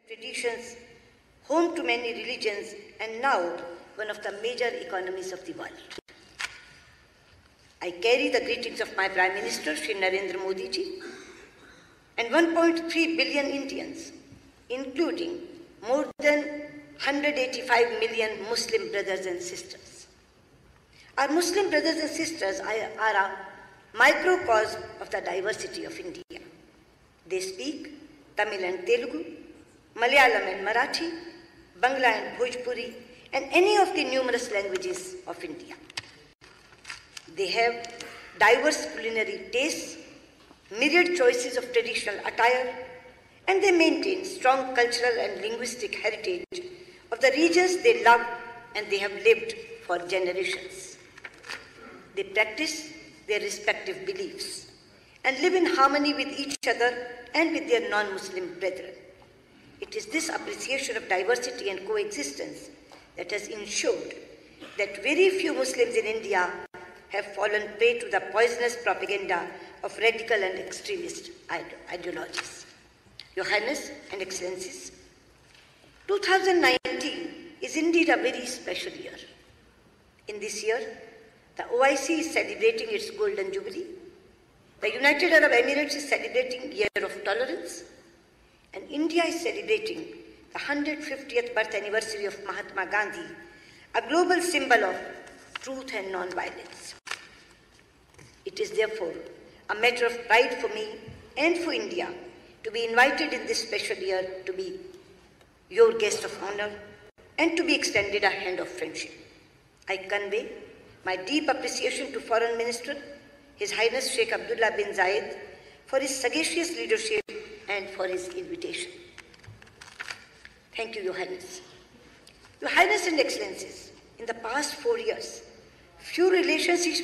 traditions, home to many religions, and now one of the major economies of the world. I carry the greetings of my Prime Minister, Shri Narendra Modi ji, and 1.3 billion Indians, including more than 185 million Muslim brothers and sisters. Our Muslim brothers and sisters are a microcosm of the diversity of India. They speak Tamil and Telugu, Malayalam and Marathi, Bangla and Bhojpuri, and any of the numerous languages of India. They have diverse culinary tastes, myriad choices of traditional attire, and they maintain strong cultural and linguistic heritage of the regions they love and they have lived for generations. They practice their respective beliefs and live in harmony with each other and with their non-Muslim brethren. It is this appreciation of diversity and coexistence that has ensured that very few Muslims in India have fallen prey to the poisonous propaganda of radical and extremist ideologies. Your Highness and Excellencies, 2019 is indeed a very special year. In this year, the OIC is celebrating its Golden Jubilee, the United Arab Emirates is celebrating Year of Tolerance, and India is celebrating the 150th birth anniversary of Mahatma Gandhi, a global symbol of truth and non-violence. It is therefore a matter of pride for me and for India to be invited in this special year to be your guest of honor and to be extended a hand of friendship. I convey my deep appreciation to Foreign Minister, His Highness Sheikh Abdullah bin Zayed, for his sagacious leadership and for his invitation. Thank you, Your Highness. Your Highness and Excellencies, in the past 4 years, few relationships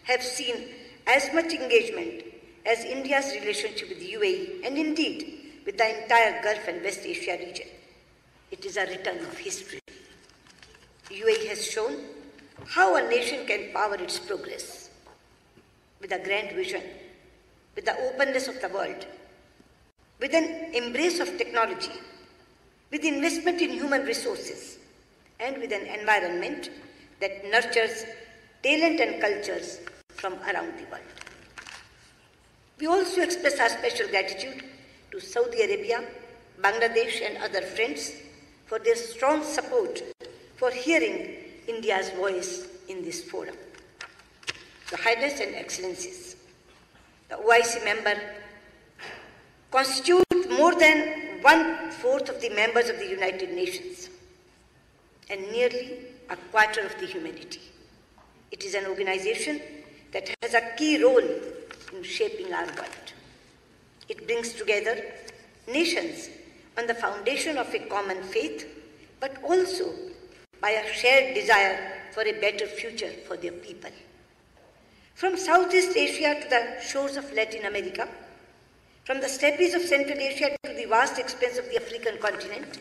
have seen as much engagement as India's relationship with the UAE and indeed with the entire Gulf and West Asia region. It is a return of history. UAE has shown how a nation can power its progress with a grand vision, with the openness of the world, with an embrace of technology, with investment in human resources, and with an environment that nurtures talent and cultures from around the world. We also express our special gratitude to Saudi Arabia, Bangladesh, and other friends for their strong support for hearing India's voice in this forum. Your Highness and Excellencies, the OIC member constitute more than 1/4 of the members of the United Nations and nearly a quarter of the humanity. It is an organization that has a key role in shaping our world. It brings together nations on the foundation of a common faith, but also by a shared desire for a better future for their people. From Southeast Asia to the shores of Latin America, from the steppes of Central Asia to the vast expanse of the African continent,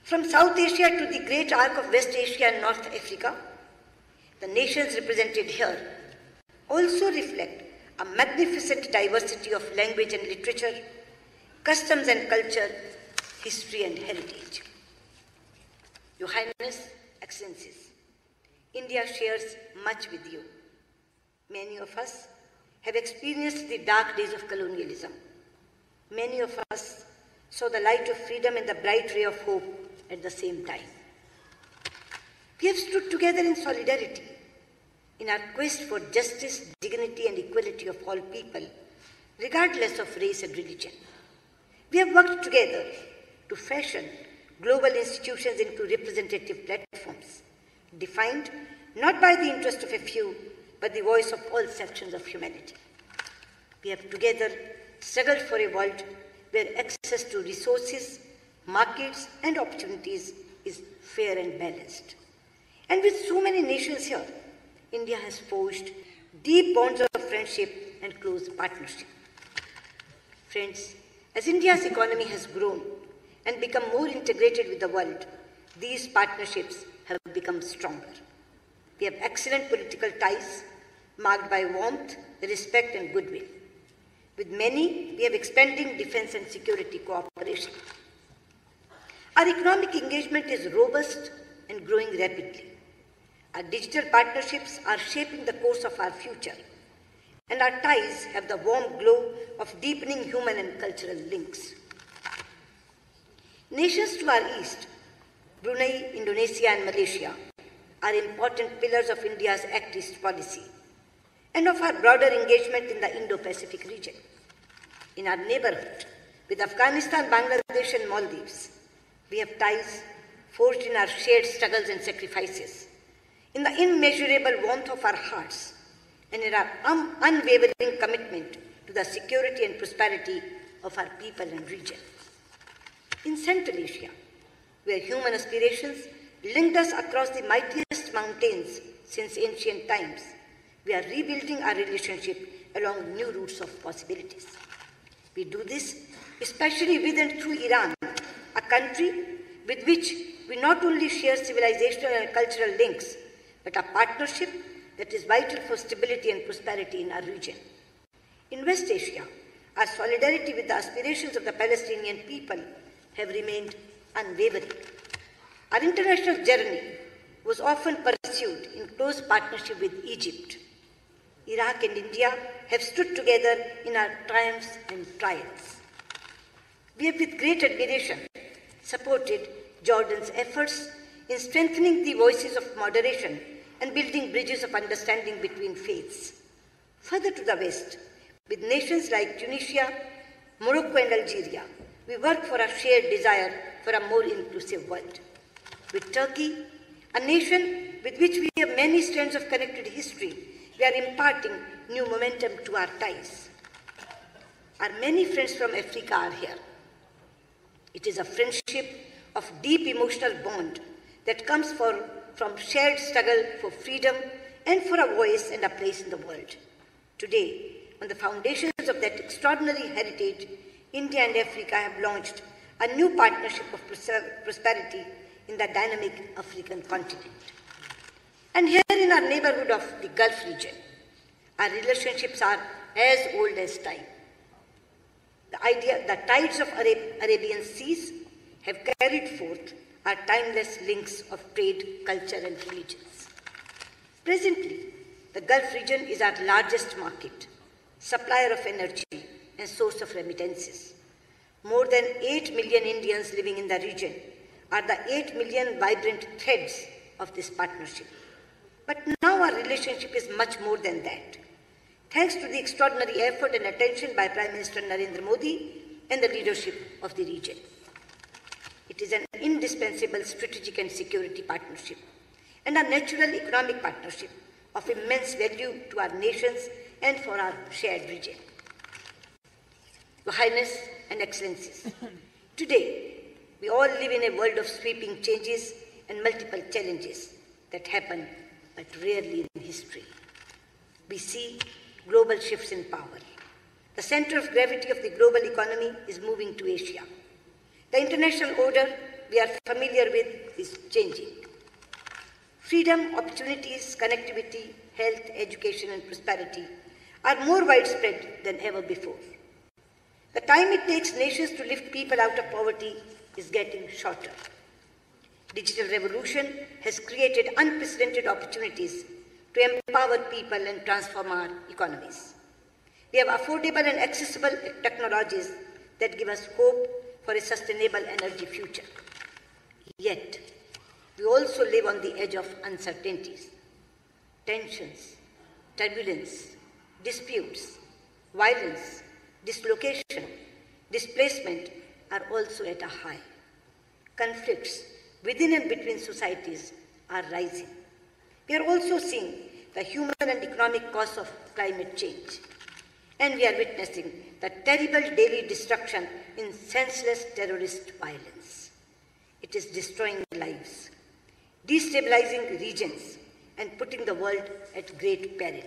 from South Asia to the great arc of West Asia and North Africa, the nations represented here also reflect a magnificent diversity of language and literature, customs and culture, history and heritage. Your Highness, Excellencies, India shares much with you. Many of us have experienced the dark days of colonialism. Many of us saw the light of freedom and the bright ray of hope at the same time. We have stood together in solidarity in our quest for justice, dignity, and equality of all people, regardless of race and religion. We have worked together to fashion global institutions into representative platforms, defined not by the interest of a few, but the voice of all sections of humanity. We have together struggled for a world where access to resources, markets, and opportunities is fair and balanced. And with so many nations here, India has forged deep bonds of friendship and close partnership. Friends, as India's economy has grown and become more integrated with the world, these partnerships have become stronger. We have excellent political ties marked by warmth, respect, and goodwill. With many, we have expanding defense and security cooperation. Our economic engagement is robust and growing rapidly. Our digital partnerships are shaping the course of our future, and our ties have the warm glow of deepening human and cultural links. Nations to our east, Brunei, Indonesia, and Malaysia, are important pillars of India's Act East policy and of our broader engagement in the Indo-Pacific region. In our neighborhood, with Afghanistan, Bangladesh, and Maldives, we have ties forged in our shared struggles and sacrifices, in the immeasurable warmth of our hearts, and in our unwavering commitment to the security and prosperity of our people and region. In Central Asia, where human aspirations linked us across the mightiest mountains since ancient times, we are rebuilding our relationship along new routes of possibilities. We do this especially with and through Iran, a country with which we not only share civilizational and cultural links, but a partnership that is vital for stability and prosperity in our region. In West Asia, our solidarity with the aspirations of the Palestinian people have remained unwavering. Our international journey was often pursued in close partnership with Egypt. Iraq and India have stood together in our triumphs and trials. We have with great admiration supported Jordan's efforts in strengthening the voices of moderation and building bridges of understanding between faiths. Further to the west, with nations like Tunisia, Morocco, and Algeria, we work for a shared desire for a more inclusive world. With Turkey, a nation with which we have many strands of connected history, we are imparting new momentum to our ties. Our many friends from Africa are here. It is a friendship of deep emotional bond that comes from shared struggle for freedom and for a voice and a place in the world. Today, on the foundations of that extraordinary heritage, India and Africa have launched a new partnership of prosperity in the dynamic African continent. And here in our neighborhood of the Gulf region, our relationships are as old as time. The tides of Arabian seas have carried forth our timeless links of trade, culture, and religions. Presently, the Gulf region is our largest market, supplier of energy, and source of remittances. More than 8 million Indians living in the region are the 8 million vibrant threads of this partnership. But now our relationship is much more than that. Thanks to the extraordinary effort and attention by Prime Minister Narendra Modi and the leadership of the region. It is an indispensable strategic and security partnership and a natural economic partnership of immense value to our nations and for our shared region. Your Highness and Excellencies, today we all live in a world of sweeping changes and multiple challenges that happen but rarely in history. We see global shifts in power. The center of gravity of the global economy is moving to Asia. The international order we are familiar with is changing. Freedom, opportunities, connectivity, health, education, and prosperity are more widespread than ever before. The time it takes nations to lift people out of poverty is getting shorter. Digital revolution has created unprecedented opportunities to empower people and transform our economies. We have affordable and accessible technologies that give us hope for a sustainable energy future. Yet, we also live on the edge of uncertainties. Tensions, turbulence, disputes, violence, dislocation, displacement are also at a high. Conflicts within and between societies are rising. We are also seeing the human and economic costs of climate change. And we are witnessing the terrible daily destruction in senseless terrorist violence. It is destroying lives, destabilizing regions, and putting the world at great peril.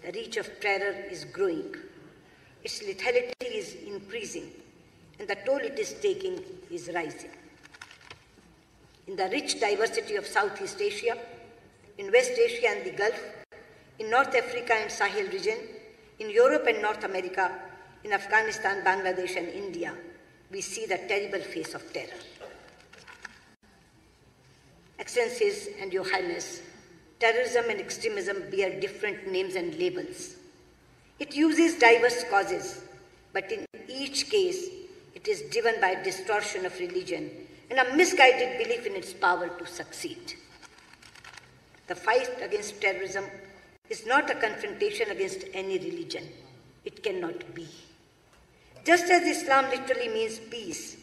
The reach of terror is growing. Its lethality is increasing, and the toll it is taking is rising. In the rich diversity of Southeast Asia, in West Asia and the Gulf, in North Africa and Sahel region, in Europe and North America, in Afghanistan, Bangladesh, and India, we see the terrible face of terror. Excellencies and Your Highness, terrorism and extremism bear different names and labels. It uses diverse causes, but in each case, it is driven by a distortion of religion and a misguided belief in its power to succeed. The fight against terrorism is not a confrontation against any religion. It cannot be. Just as Islam literally means peace,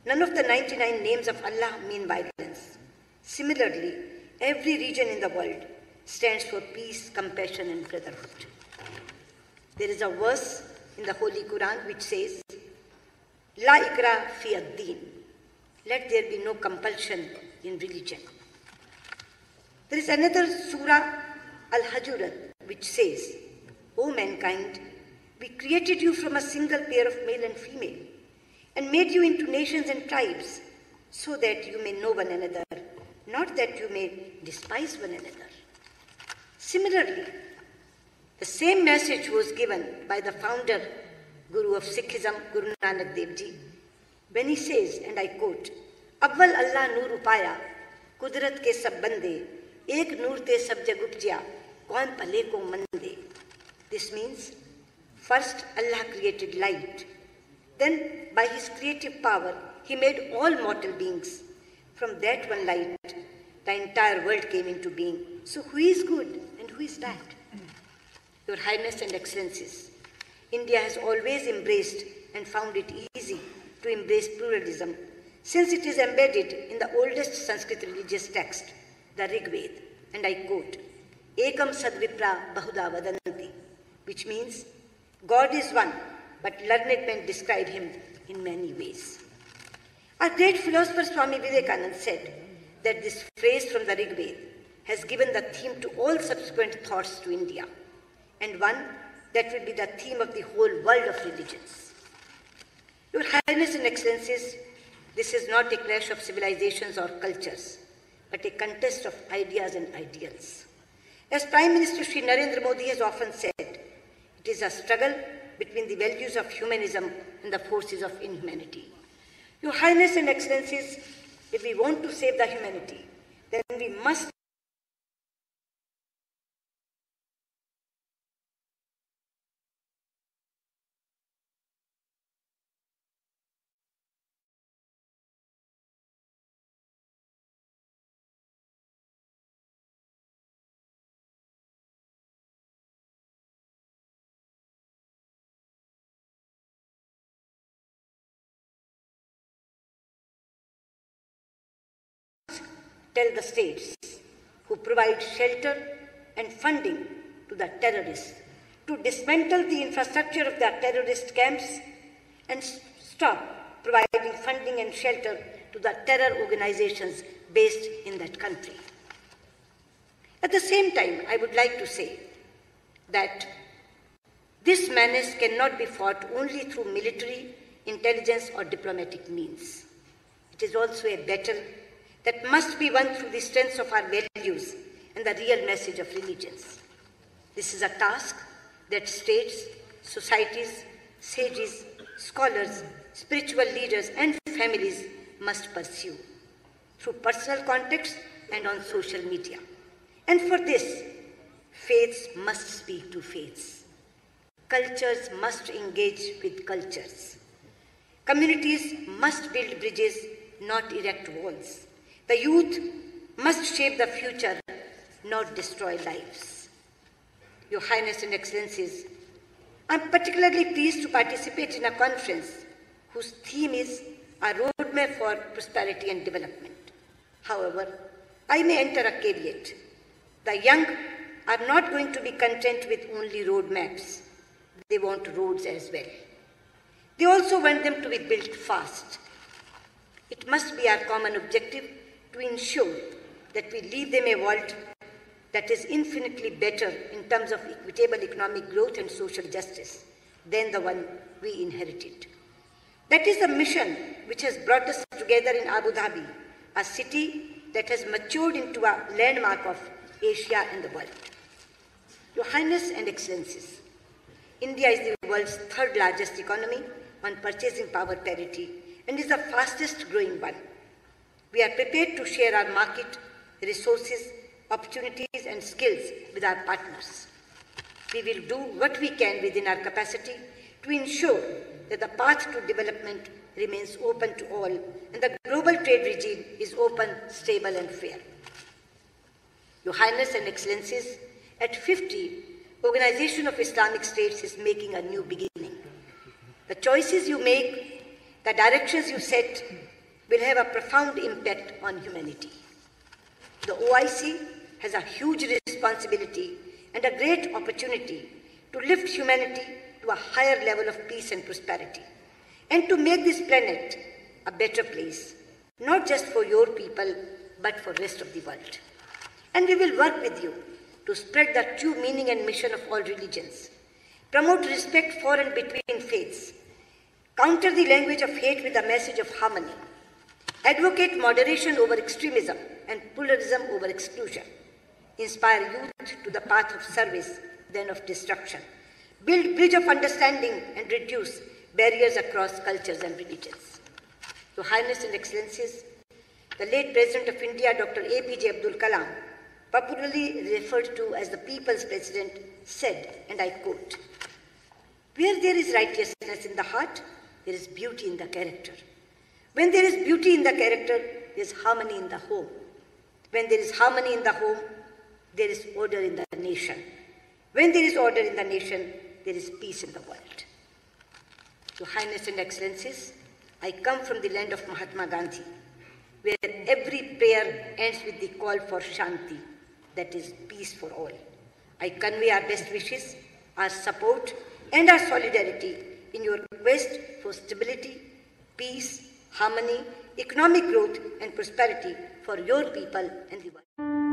none of the 99 names of Allah mean violence. Similarly, every region in the world stands for peace, compassion, and brotherhood. There is a verse in the Holy Quran which says, La ikra fi ad-din. Let there be no compulsion in religion. There is another surah, Al-Hujurat, which says, O mankind, we created you from a single pair of male and female, and made you into nations and tribes, so that you may know one another, not that you may despise one another. Similarly, the same message was given by the founder, Guru of Sikhism, Guru Nanak Dev Ji, when he says, and I quote, Awwal Allah noor upaya, kudrat ke sab bande, ek noor te sab jag upjya, kaun phale ko mande. This means, first Allah created light. Then, by His creative power, He made all mortal beings. From that one light, the entire world came into being. So who is good and who is bad? Your Highness and Excellencies, India has always embraced and found it easy to embrace pluralism, since it is embedded in the oldest Sanskrit religious text, the Rig Veda, and I quote, Ekam sadvipra bahuda vadanti, which means, God is one, but learned men describe Him in many ways. Our great philosopher Swami Vivekananda said that this phrase from the Rig Veda has given the theme to all subsequent thoughts to India, and one that will be the theme of the whole world of religions. Your Highness and Excellencies, this is not a clash of civilizations or cultures, but a contest of ideas and ideals. As Prime Minister Shri Narendra Modi has often said, it is a struggle between the values of humanism and the forces of inhumanity. Your Highness and Excellencies, if we want to save the humanity, then we must tell the states who provide shelter and funding to the terrorists to dismantle the infrastructure of the terrorist camps and stop providing funding and shelter to the terror organizations based in that country. At the same time, I would like to say that this menace cannot be fought only through military, intelligence, or diplomatic means. It is also a battle that must be won through the strength of our values and the real message of religions. This is a task that states, societies, sages, scholars, spiritual leaders, and families must pursue through personal context and on social media. And for this, faiths must speak to faiths. Cultures must engage with cultures. Communities must build bridges, not erect walls. The youth must shape the future, not destroy lives. Your Highness and Excellencies, I am particularly pleased to participate in a conference whose theme is a roadmap for prosperity and development. However, I may enter a caveat. The young are not going to be content with only roadmaps. They want roads as well. They also want them to be built fast. It must be our common objective to ensure that we leave them a world that is infinitely better in terms of equitable economic growth and social justice than the one we inherited. That is the mission which has brought us together in Abu Dhabi, a city that has matured into a landmark of Asia and the world. Your Highness and Excellencies, India is the world's third largest economy on purchasing power parity and is the fastest growing one. We are prepared to share our market, resources, opportunities and skills with our partners. We will do what we can within our capacity to ensure that the path to development remains open to all and the global trade regime is open, stable and fair. Your Highness and Excellencies, at 50, Organization of Islamic States is making a new beginning. The choices you make, the directions you set, will have a profound impact on humanity. The OIC has a huge responsibility and a great opportunity to lift humanity to a higher level of peace and prosperity, and to make this planet a better place, not just for your people, but for the rest of the world. And we will work with you to spread the true meaning and mission of all religions, promote respect for and between faiths, counter the language of hate with a message of harmony, advocate moderation over extremism and pluralism over exclusion, inspire youth to the path of service than of destruction, build bridge of understanding and reduce barriers across cultures and religions. Your Highness and Excellencies, the late President of India, Dr. APJ Abdul Kalam, popularly referred to as the People's President, said, and I quote, "Where there is righteousness in the heart, there is beauty in the character. When there is beauty in the character, there is harmony in the home. When there is harmony in the home, there is order in the nation. When there is order in the nation, there is peace in the world." Your Highness and Excellencies, I come from the land of Mahatma Gandhi, where every prayer ends with the call for Shanti, that is peace for all. I convey our best wishes, our support, and our solidarity in your quest for stability, peace, harmony, economic growth, and prosperity for your people and the world.